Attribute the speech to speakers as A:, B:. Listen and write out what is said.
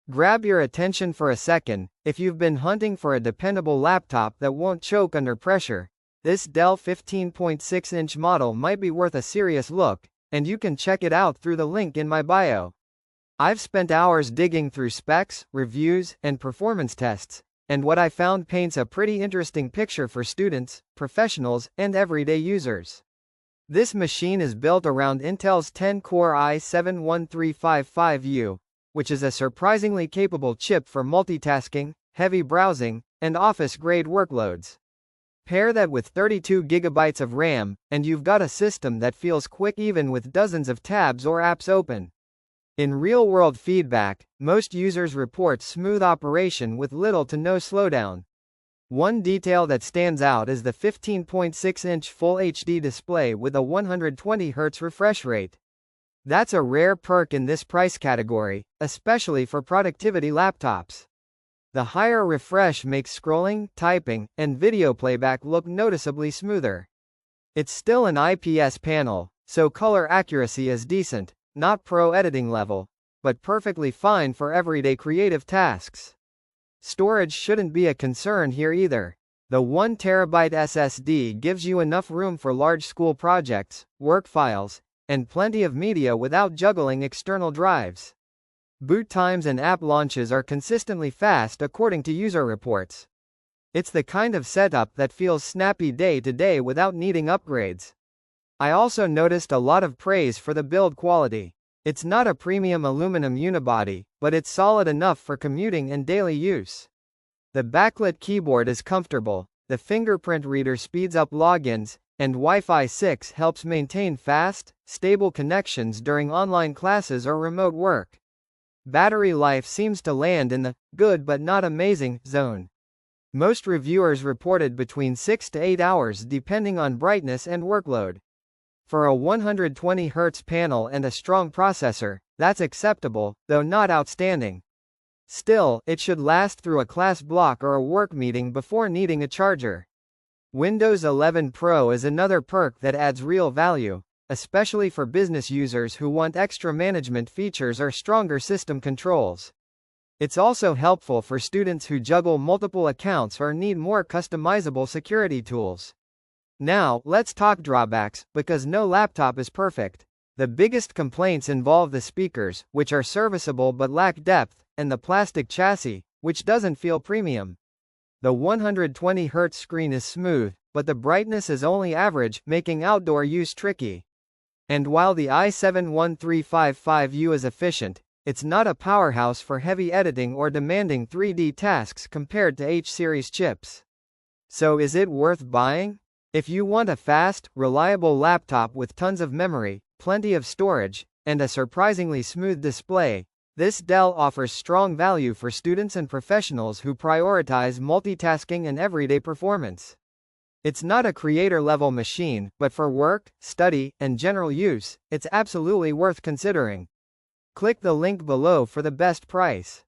A: Grab your attention for a second. If you've been hunting for a dependable laptop that won't choke under pressure, this Dell 15.6-inch model might be worth a serious look, and you can check it out through the link in my bio. I've spent hours digging through specs, reviews, and performance tests, and what I found paints a pretty interesting picture for students, professionals, and everyday users. This machine is built around Intel's 10-core i7-1355U, which is a surprisingly capable chip for multitasking, heavy browsing, and office-grade workloads. Pair that with 32 GB of RAM, and you've got a system that feels quick even with dozens of tabs or apps open. In real-world feedback, most users report smooth operation with little to no slowdown. One detail that stands out is the 15.6-inch Full HD display with a 120Hz refresh rate. That's a rare perk in this price category, especially for productivity laptops. The higher refresh makes scrolling, typing, and video playback look noticeably smoother. It's still an IPS panel, so color accuracy is decent, not pro editing level, but perfectly fine for everyday creative tasks. Storage shouldn't be a concern here either. The 1TB SSD gives you enough room for large school projects, work files, and plenty of media without juggling external drives. Boot times and app launches are consistently fast according to user reports. It's the kind of setup that feels snappy day to day without needing upgrades. I also noticed a lot of praise for the build quality. It's not a premium aluminum unibody, but it's solid enough for commuting and daily use. The backlit keyboard is comfortable, the fingerprint reader speeds up logins, and Wi-Fi 6 helps maintain fast, stable connections during online classes or remote work. Battery life seems to land in the good but not amazing zone. Most reviewers reported between 6 to 8 hours depending on brightness and workload. For a 120Hz panel and a strong processor, that's acceptable, though not outstanding. Still, it should last through a class block or a work meeting before needing a charger. Windows 11 Pro is another perk that adds real value, especially for business users who want extra management features or stronger system controls. It's also helpful for students who juggle multiple accounts or need more customizable security tools. Now, let's talk drawbacks, because no laptop is perfect. The biggest complaints involve the speakers, which are serviceable but lack depth, and the plastic chassis, which doesn't feel premium. The 120Hz screen is smooth, but the brightness is only average, making outdoor use tricky. And while the i7-1355U is efficient, it's not a powerhouse for heavy editing or demanding 3D tasks compared to H-series chips. So is it worth buying? If you want a fast, reliable laptop with tons of memory, plenty of storage, and a surprisingly smooth display, this Dell offers strong value for students and professionals who prioritize multitasking and everyday performance. It's not a creator-level machine, but for work, study, and general use, it's absolutely worth considering. Click the link below for the best price.